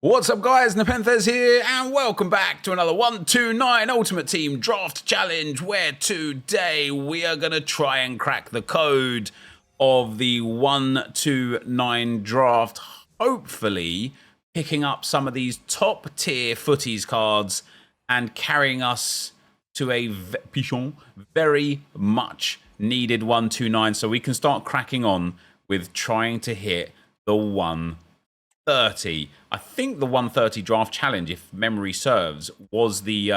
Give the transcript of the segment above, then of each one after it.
What's up, guys? NepentheZ here, and welcome back to another 129 Ultimate Team Draft Challenge, where today we are going to try and crack the code of the 129 draft, hopefully picking up some of these top-tier footies cards and carrying us to a very much needed 129, so we can start cracking on with trying to hit the 130. I think the 130 draft challenge, if memory serves, was the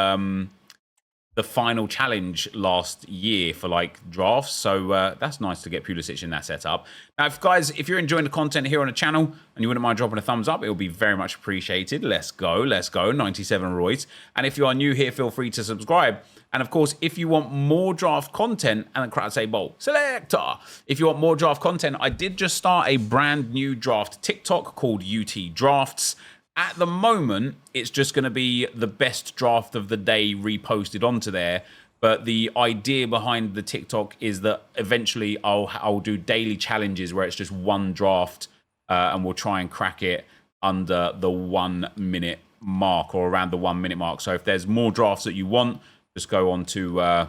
final challenge last year for like drafts. So that's nice to get Pulisic in that setup. Now, if you're enjoying the content here on the channel and you wouldn't mind dropping a thumbs up, it will be very much appreciated. Let's go, 97 Royce. And if you are new here, feel free to subscribe. And of course, if you want more draft content, and crowd say bowl selector. If you want more draft content, I did just start a brand new draft TikTok called UT Drafts. At the moment, it's just going to be the best draft of the day reposted onto there. But the idea behind the TikTok is that eventually I'll do daily challenges where it's just one draft, and we'll try and crack it under the 1 minute mark or around the 1 minute mark. So if there's more drafts that you want, just go on to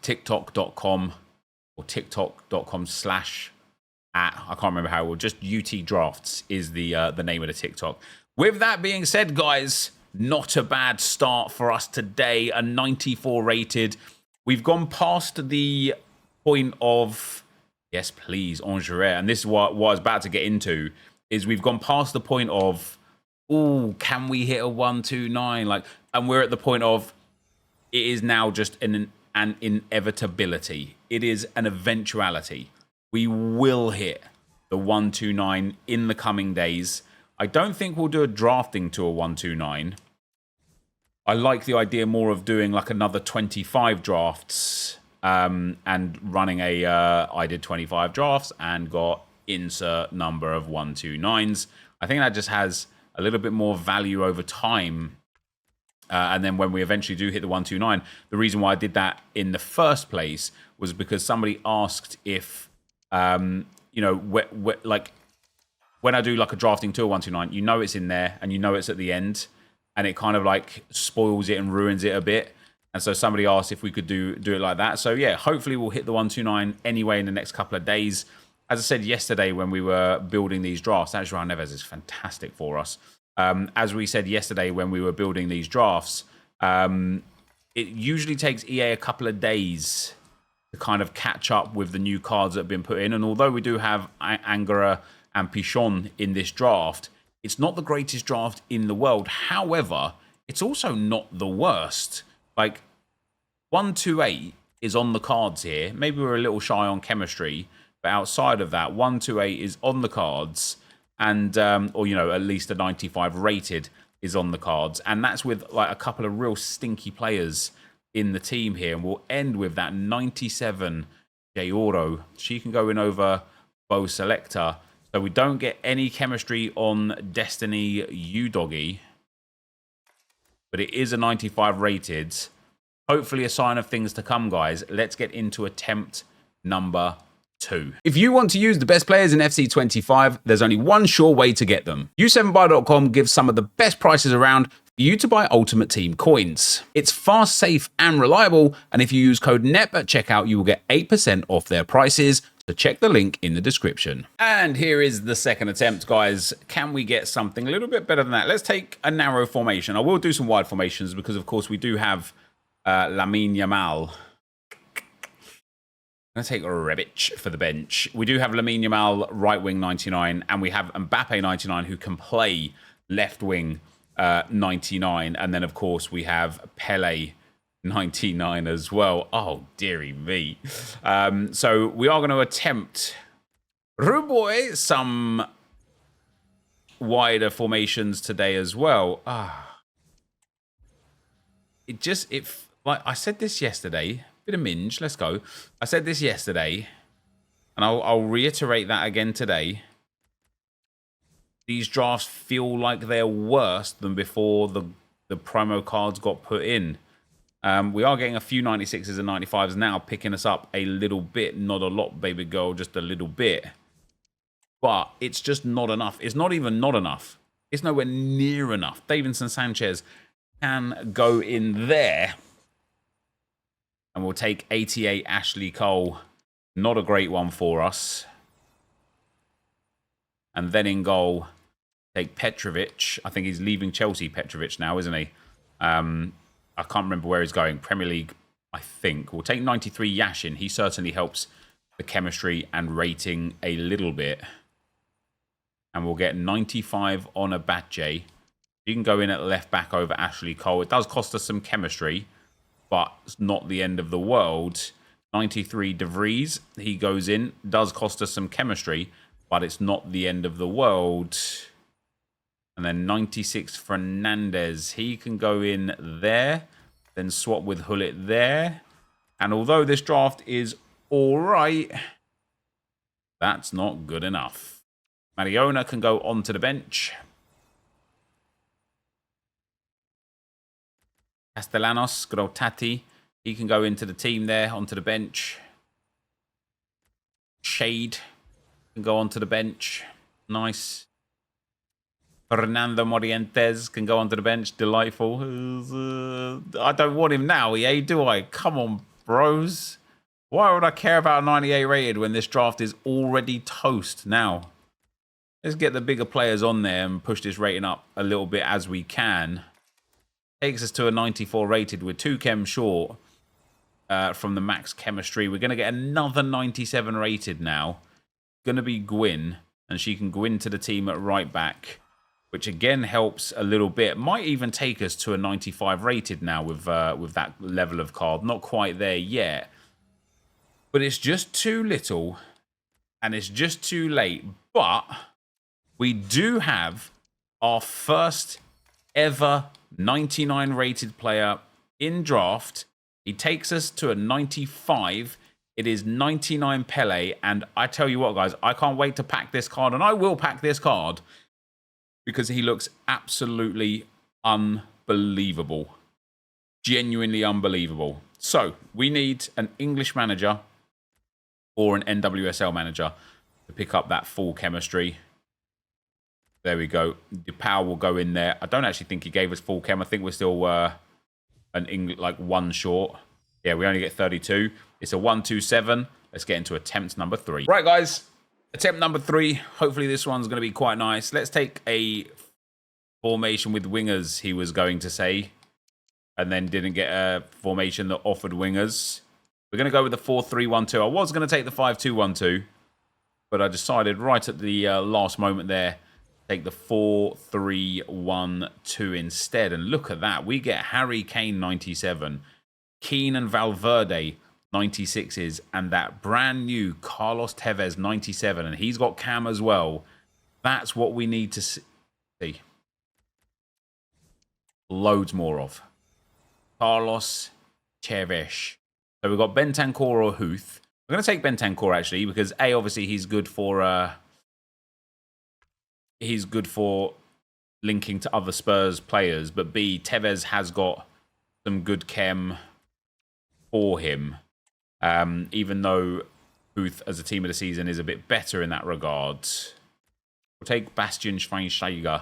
tiktok.com or tiktok.com/ I can't remember how it will. Just UT Drafts is the name of the TikTok. With that being said, guys, not a bad start for us today. A 94 rated. We've gone past the point of, yes, please, Angeret. And this is what I was about to get into, is we've gone past the point of, ooh, can we hit a 129? Like, and we're at the point of, it is now just an inevitability. It is an eventuality. We will hit the 129 in the coming days. I don't think we'll do a drafting to a 129. I like the idea more of doing like another 25 drafts and running a I did 25 drafts and got insert number of 129s. I think that just has a little bit more value over time. And then when we eventually do hit the 129, the reason why I did that in the first place was because somebody asked if, you know, like when I do like a drafting to a 129, you know it's in there and you know it's at the end, and it kind of like spoils it and ruins it a bit. And so somebody asked if we could do it like that. So yeah, hopefully we'll hit the 129 anyway in the next couple of days. As I said yesterday when we were building these drafts, actually NepentheZ is fantastic for us. As we said yesterday when we were building these drafts, it usually takes EA a couple of days to kind of catch up with the new cards that have been put in. And although we do have Angara and Pichon in this draft, it's not the greatest draft in the world. However, it's also not the worst. Like, 128 is on the cards here. Maybe we're a little shy on chemistry, but outside of that, 128 is on the cards. And, or, you know, at least a 95 rated is on the cards. And that's with like a couple of real stinky players in the team here. And we'll end with that 97 J-Oro. She can go in over Bow Selector. So we don't get any chemistry on Destiny U-Doggy. But it is a 95 rated. Hopefully a sign of things to come, guys. Let's get into attempt number 2. If you want to use the best players in FC 25, there's only one sure way to get them. U7buy.com gives some of the best prices around for you to buy Ultimate Team coins. It's fast, safe, and reliable, and if you use code NEP at checkout, you will get 8% off their prices. So check the link in the description. And here is the second attempt, guys. Can we get something a little bit better than that? Let's take a narrow formation. I will do some wide formations because, of course, we do have Lamine Yamal. I'm going to take Rebic for the bench. We do have Lamine Yamal, right wing 99, and we have Mbappe 99 who can play left wing 99. And then, of course, we have Pele 99 as well. Oh, dearie me. So we are going to attempt, Ruboy, some wider formations today as well. Like I said this yesterday. Bit of minge, let's go. I said this yesterday, and I'll reiterate that again today. These drafts feel like they're worse than before the promo cards got put in. We are getting a few 96s and 95s now, picking us up a little bit. Not a lot, baby girl, just a little bit. But it's just not enough. It's not even not enough. It's nowhere near enough. Davinson Sanchez can go in there. And we'll take 88 Ashley Cole. Not a great one for us. And then in goal, take Petrovic. I think he's leaving Chelsea, Petrovic, now, isn't he? I can't remember where he's going. Premier League, I think. We'll take 93 Yashin. He certainly helps the chemistry and rating a little bit. And we'll get 95 on a Batje. You can go in at left back over Ashley Cole. It does cost us some chemistry, but it's not the end of the world. 93 De Vries, he goes in. Does cost us some chemistry, but it's not the end of the world. And then 96 Fernandez, he can go in there. Then swap with Hullet there. And although this draft is all right, that's not good enough. Mariona can go onto the bench. Castellanos, good old Tati. He can go into the team there, onto the bench. Shade can go onto the bench. Nice. Fernando Morientes can go onto the bench. Delightful. I don't want him now, EA, do I? Come on, bros. Why would I care about 98 rated when this draft is already toast now? Let's get the bigger players on there and push this rating up a little bit as we can. Takes us to a 94 rated. We're 2 chem short from the max chemistry. We're going to get another 97 rated now. Going to be Gwyn, and she can go into the team at right back, which again helps a little bit. Might even take us to a 95 rated now with that level of card. Not quite there yet, but it's just too little and it's just too late. But we do have our first ever 99 rated player in draft. He takes us to a 95. It is 99 Pele. And I tell you what, guys, I can't wait to pack this card. And I will pack this card because he looks absolutely unbelievable. Genuinely unbelievable. So we need an English manager or an NWSL manager to pick up that full chemistry. There we go. DePau will go in there. I don't actually think he gave us full chem. I think we're still like 1 short. Yeah, we only get 32. It's a 127. Let's get into attempt number 3. Right, guys. Attempt number 3. Hopefully this one's going to be quite nice. Let's take a formation with wingers, he was going to say. And then didn't get a formation that offered wingers. We're going to go with the 4-3-1-2. I was going to take the 5-2-1-2. But I decided right at the last moment there, take the 4-3-1-2 instead. And look at that. We get Harry Kane 97, Keane and Valverde 96s, and that brand new Carlos Tevez 97. And he's got Cam as well. That's what we need to see. Loads more of. Carlos Tevez. So we've got Bentancur or Huth. I'm going to take Bentancur actually because A, obviously he's good for linking to other Spurs players, but B, Tevez has got some good chem for him. Even though Huth as a team of the season is a bit better in that regard. We'll take Bastian Schweinsteiger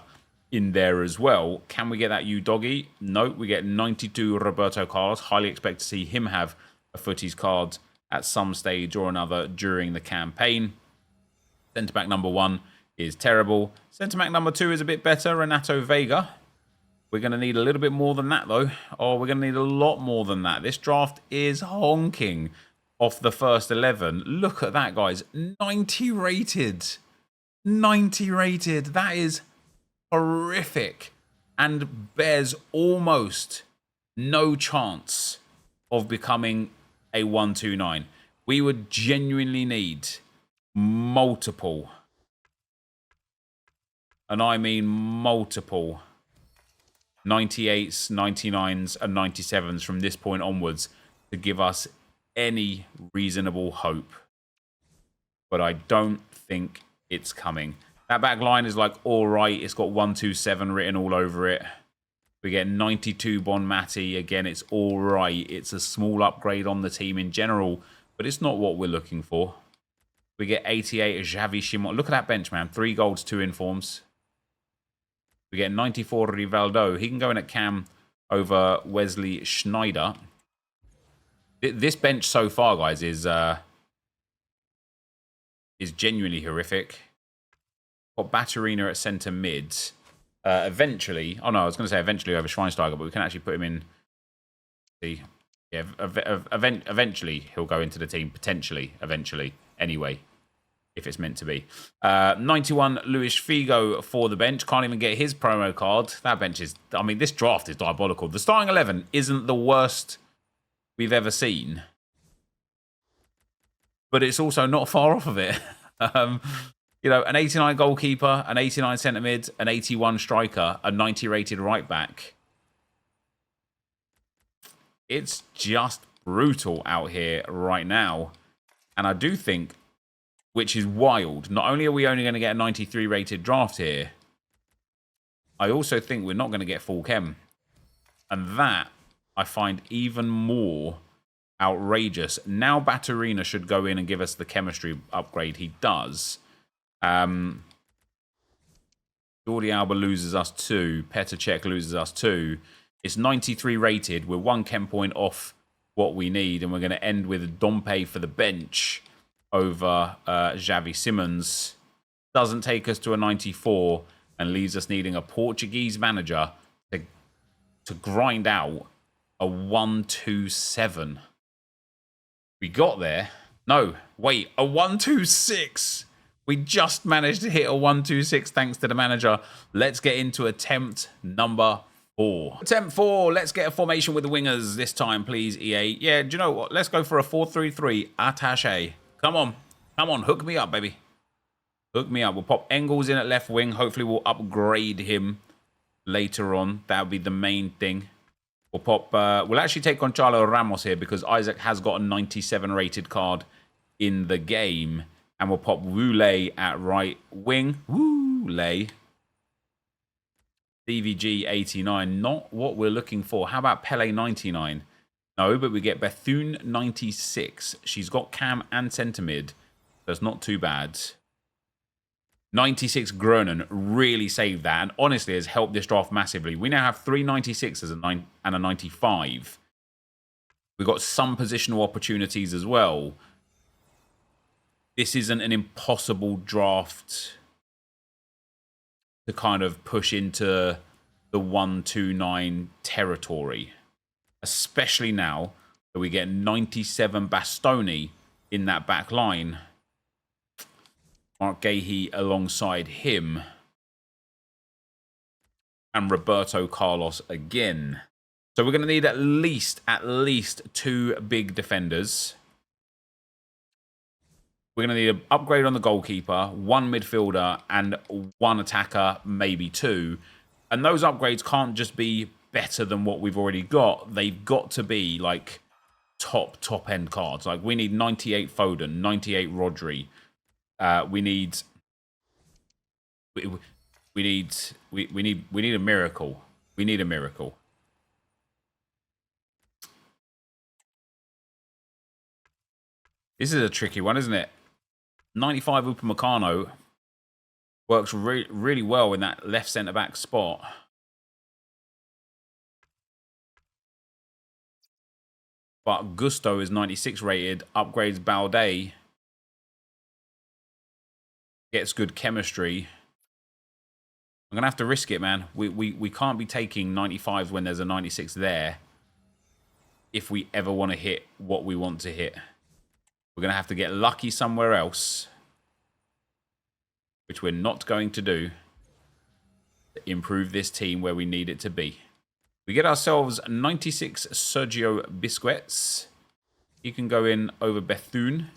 in there as well. Can we get that U-Doggy? No, we get 92 Roberto Carlos. Highly expect to see him have a footies card at some stage or another during the campaign. Centre-back number 1 is terrible. Centre-back number 2 is a bit better, Renato Vega. We're going to need a little bit more than that, though. Oh, we're going to need a lot more than that. This draft is honking off the first 11. Look at that, guys. 90 rated. 90 rated. That is horrific. And bears almost no chance of becoming a 129. We would genuinely need multiple, and I mean multiple, 98s, 99s, and 97s from this point onwards to give us any reasonable hope. But I don't think it's coming. That back line is like all right. It's got 127 written all over it. We get 92 Bon Mati. Again, it's all right. It's a small upgrade on the team in general, but it's not what we're looking for. We get 88 Xavi Shimon. Look at that bench, man. 3 golds, 2 informs. We get 94 Rivaldo. He can go in at cam over Wesley Schneider. This bench so far, guys, is genuinely horrific. Got Batterina at centre mid. Eventually, oh no, I was going to say eventually over Schweinsteiger, but we can actually put him in. See, yeah, eventually he'll go into the team, potentially, eventually, anyway, if it's meant to be. 91 Luis Figo for the bench. Can't even get his promo card. That bench is, I mean, this draft is diabolical. The starting 11 isn't the worst we've ever seen, but it's also not far off of it. You know, an 89 goalkeeper, an 89 centre mid, an 81 striker, a 90 rated right back. It's just brutal out here right now. And I do think, which is wild, not only are we only going to get a 93 rated draft here, I also think we're not going to get full chem. And that I find even more outrageous. Now Batterina should go in and give us the chemistry upgrade he does. Jordi Alba loses us 2. Petr Cech loses us 2. It's 93 rated. We're 1 chem point off what we need. And we're going to end with Dompe for the bench over Xavi Simons. Doesn't take us to a 94 and leaves us needing a Portuguese manager to grind out a 127. We got there. No, wait, a 126. We just managed to hit a 126 thanks to the manager. Let's get into attempt number 4. Attempt 4, let's get a formation with the wingers this time, please, EA. Yeah, do you know what? Let's go for a 4-3-3 attaché. Come on. Come on, hook me up, baby. Hook me up. We'll pop Engels in at left wing. Hopefully we'll upgrade him later on. That would be the main thing. We'll pop... we'll actually take Gonçalo Ramos here because Isaac has got a 97 rated card in the game. And we'll pop Woolay at right wing. Woolay. DVG 89. Not what we're looking for. How about Pele 99? No, but we get Bethune 96. She's got cam and centre mid. So it's not too bad. 96 Groningen really saved that. And honestly has helped this draft massively. We now have 3 96s and a 95. We've got some positional opportunities as well. This isn't an impossible draft to kind of push into the 129 territory. Especially now that we get 97 Bastoni in that back line. Mark Gahey alongside him. And Roberto Carlos again. So we're going to need at least 2 big defenders. We're going to need an upgrade on the goalkeeper, 1 midfielder, and 1 attacker, maybe 2. And those upgrades can't just be better than what we've already got. They've got to be like top end cards. Like we need 98 Foden, 98 Rodri. We need a miracle. We need a miracle. This is a tricky one, isn't it? 95 Upamecano works really well in that left centre-back spot. But Gusto is 96 rated, upgrades Balde. Gets good chemistry. I'm going to have to risk it, man. We can't be taking 95s when there's a 96 there if we ever want to hit what we want to hit. We're going to have to get lucky somewhere else, which we're not going to do, to improve this team where we need it to be. We get ourselves 96 Sergio Busquets. He can go in over Bethune.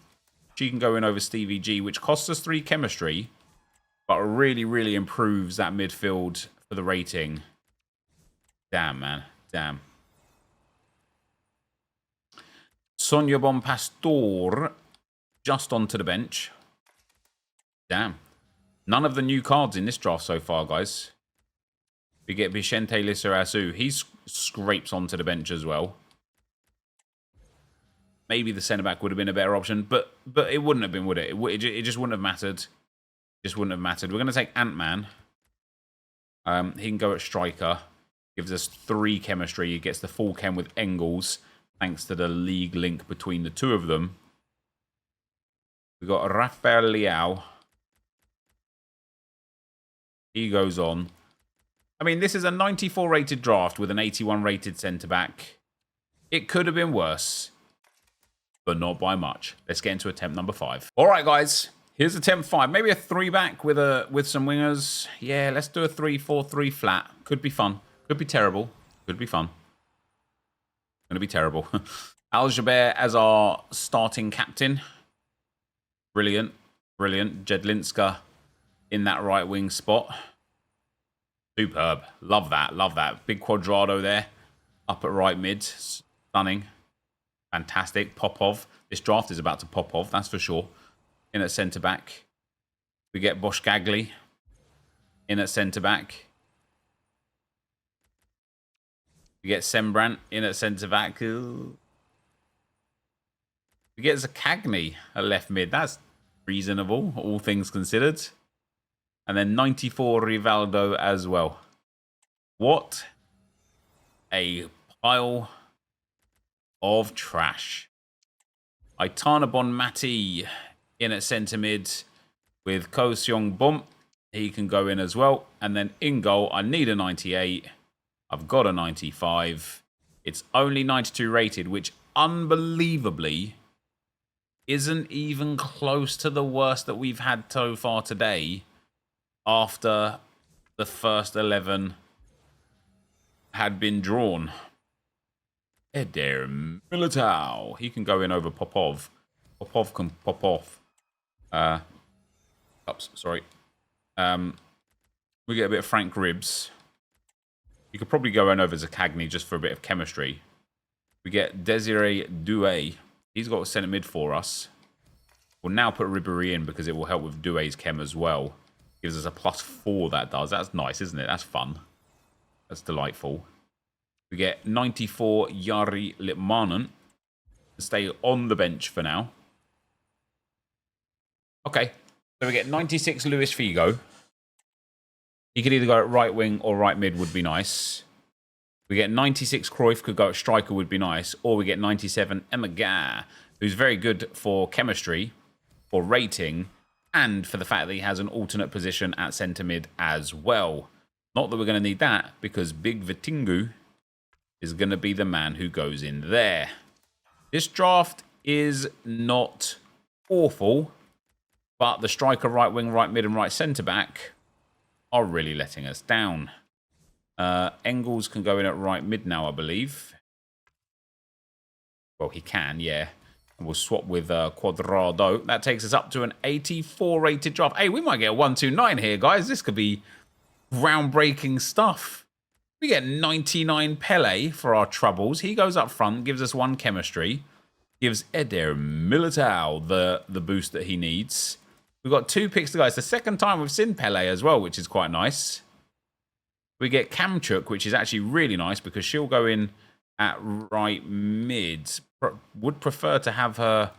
She can go in over Stevie G, which costs us 3 chemistry, but really improves that midfield for the rating. Damn, man. Damn. Sonia Bonpastor just onto the bench. Damn. None of the new cards in this draft so far, guys. We get Vicente Lizarazu. He scrapes onto the bench as well. Maybe the centre-back would have been a better option, but it wouldn't have been, would it? It just wouldn't have mattered. Just wouldn't have mattered. We're going to take Ant-Man. He can go at striker. Gives us 3 chemistry. He gets the full chem with Engels, thanks to the league link between the two of them. We've got Rafael Leao. He goes on. I mean, this is a 94 rated draft with an 81 rated centre-back. It could have been worse, but not by much. Let's get into attempt number 5. All right, guys. Here's attempt 5. Maybe a 3-back with some wingers. Yeah, let's do a 3-4-3 flat. Could be fun. Could be terrible. Could be fun. Going to be terrible. Al-Jaber as our starting captain. Brilliant. Brilliant. Jedlinska in that right wing spot. Superb. Love that. Love that. Big Quadrado there. Up at right mid. Stunning. Fantastic. Popov. This draft is about to pop off, that's for sure. In at centre-back. We get Boschgagli. In at centre-back. We get Sembrant in at centre-back. We get Zakagni at left mid. That's reasonable, all things considered. And then 94 Rivaldo as well. What a pile of trash. Aitana Bonmati in at centre mid with Ko Seong Bum. He can go in as well. And then in goal, I need a 98. I've got a 95. It's only 92 rated, which unbelievably isn't even close to the worst that we've had so far today after the first 11 had been drawn. Eder Militao. He can go in over Popov. Popov can pop off. Oops, sorry. We get a bit of Frank Ribbs. You could probably go in over Zakagni just for a bit of chemistry. We get Desiree Doué. He's got a centre mid for us. We'll now put Ribéry in because it will help with Doué's chem as well. Gives us a +4, that does. That's nice, isn't it? That's fun. That's delightful. We get 94 Jari Litmanen. Stay on the bench for now. Okay. So we get 96 Luis Figo. He could either go at right wing or right mid would be nice. We get 96 Cruyff, could go at striker would be nice. Or we get 97 Emaga, who's very good for chemistry, for rating, and for the fact that he has an alternate position at centre mid as well. Not that we're going to need that, because Big Vitingu is going to be the man who goes in there. This draft is not awful, but the striker, right wing, right mid, and right centre back are really letting us down. Engels can go in at right mid now, I believe. Well, he can, yeah. And we'll swap with Quadrado. That takes us up to an 84 rated draft. Hey, we might get a 129 here, guys. This could be groundbreaking stuff. We get 99 Pele for our troubles. He goes up front, gives us 1 chemistry. Gives Eder Militao the boost that he needs. We've got 2 picks to go. It's the second time we've seen Pele as well, which is quite nice. We get Kamchuk, which is actually really nice because she'll go in at right mid. Would prefer to have her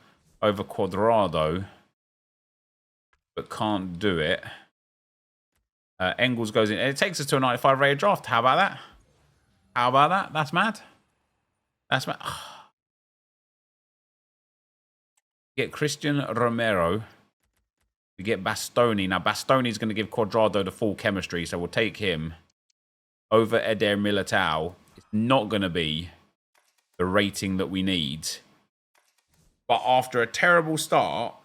over Quadrado, but can't do it. Engels goes in. It takes us to a 95 rated draft. How about that? How about that? That's mad. That's mad. Get Christian Romero. We get Bastoni. Now, Bastoni's going to give Quadrado the full chemistry, so we'll take him over Eder Militao. It's not going to be the rating that we need. But after a terrible start,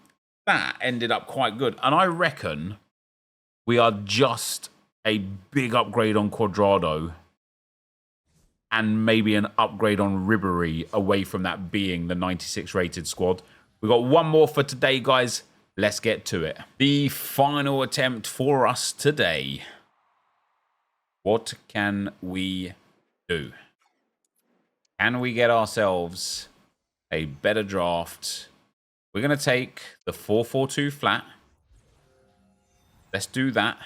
that ended up quite good. And I reckon we are just a big upgrade on Quadrado and maybe an upgrade on Ribéry away from that being the 96 rated squad. We've got one more for today, guys. Let's get to it. The final attempt for us today. What can we do? Can we get ourselves a better draft? We're going to take the 4-4-2 flat. Let's do that.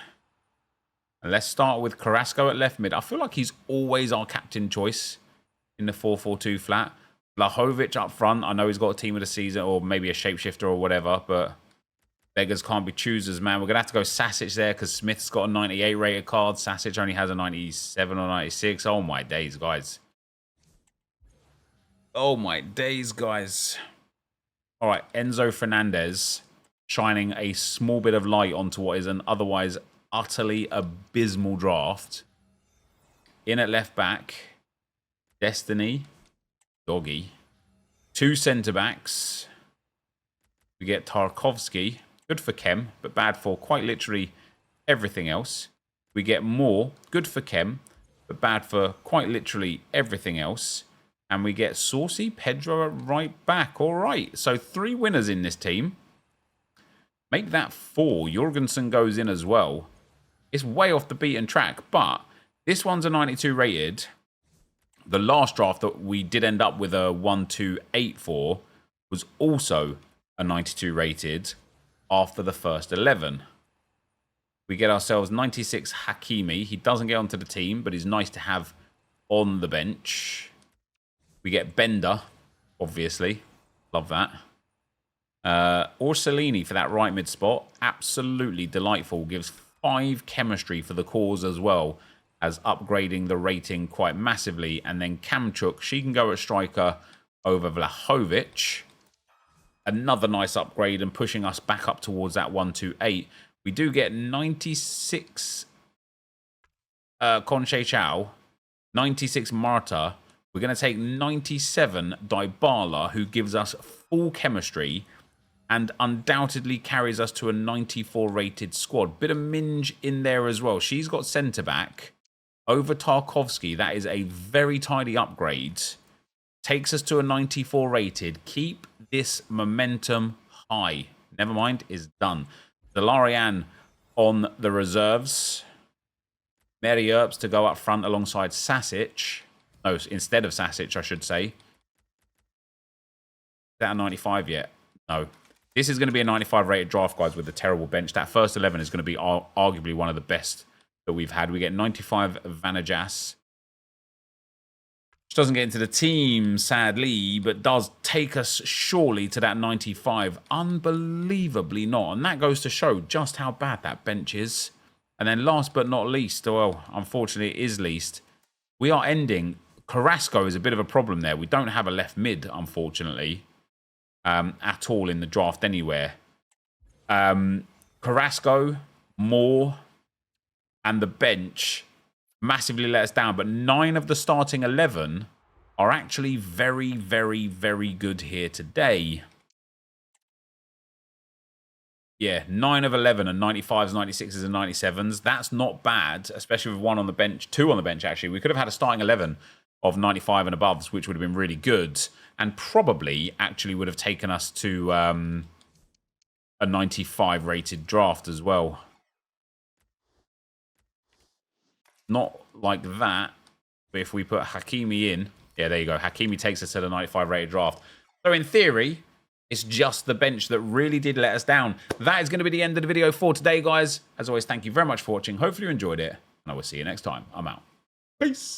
And let's start with Carrasco at left mid. I feel like he's always our captain choice in the 4-4-2 flat. Vlahovic up front. I know he's got a team of the season or maybe a shapeshifter or whatever, but Beggars can't be choosers, man. We're going to have to go Sasic there because Smith's got a 98 rated card. Sasic only has a 97 or 96. Oh, my days, guys. Oh, my days, guys. All right, Enzo Fernandez shining a small bit of light onto what is an otherwise utterly abysmal draft. In at left back, Destiny, Doggy. 2 centre-backs. We get Tarkovsky. Good for Chem, but bad for quite literally everything else. We get Moore. Good for Chem, but bad for quite literally everything else. And we get Saucy Pedro at right back. All right, so 3 winners in this team. Make that 4. Jorgensen goes in as well. It's way off the beaten track, but this one's a 92 rated. The last draft that we did end up with a 1-2-8 for was also a 92 rated after the first 11. We get ourselves 96 Hakimi. He doesn't get onto the team, but he's nice to have on the bench. We get Bender, obviously. Love that. Orsolini for that right mid spot. Absolutely delightful. Gives 5 chemistry for the cause as well as upgrading the rating quite massively. And then Kamchuk, she can go at striker over Vlahovic. Another nice upgrade and pushing us back up towards that 1-2-8. We do get 96 Conche Chao, 96 Marta. We're going to take 97 Dybala, who gives us full chemistry and undoubtedly carries us to a 94 rated squad. Bit of Minge in there as well. She's got centre-back over Tarkovsky. That is a very tidy upgrade. Takes us to a 94 rated. Keep this momentum high. Never mind, is done. Delarian on the reserves. Mary Earps to go up front alongside Sasic. No, instead of Sasic, I should say. Is that a 95 yet? No. This is going to be a 95 rated draft, guys, with a terrible bench. That first 11 is going to be arguably one of the best that we've had. We get 95 Vanajas. Which doesn't get into the team, sadly, but does take us surely to that 95. Unbelievably not. And that goes to show just how bad that bench is. And then last but not least, well, unfortunately it is least, we are ending. Carrasco is a bit of a problem there. We don't have a left mid, unfortunately, at all in the draft anywhere. Carrasco, Moore, and the bench massively let us down, but 9 of the starting 11 are actually very, very, very good here today. Yeah, 9 of 11 and 95s, 96s, and 97s. That's not bad, especially with 1 on the bench, 2 on the bench, actually. We could have had a starting 11 of 95 and above, which would have been really good, and probably actually would have taken us to a 95 rated draft as well. Not like that, but if we put Hakimi in, yeah, there you go. Hakimi takes us to the 95 rated draft. So in theory, it's just the bench that really did let us down. That is going to be the end of the video for today, guys. As always, thank you very much for watching. Hopefully you enjoyed it, and I will see you next time. I'm out. Peace.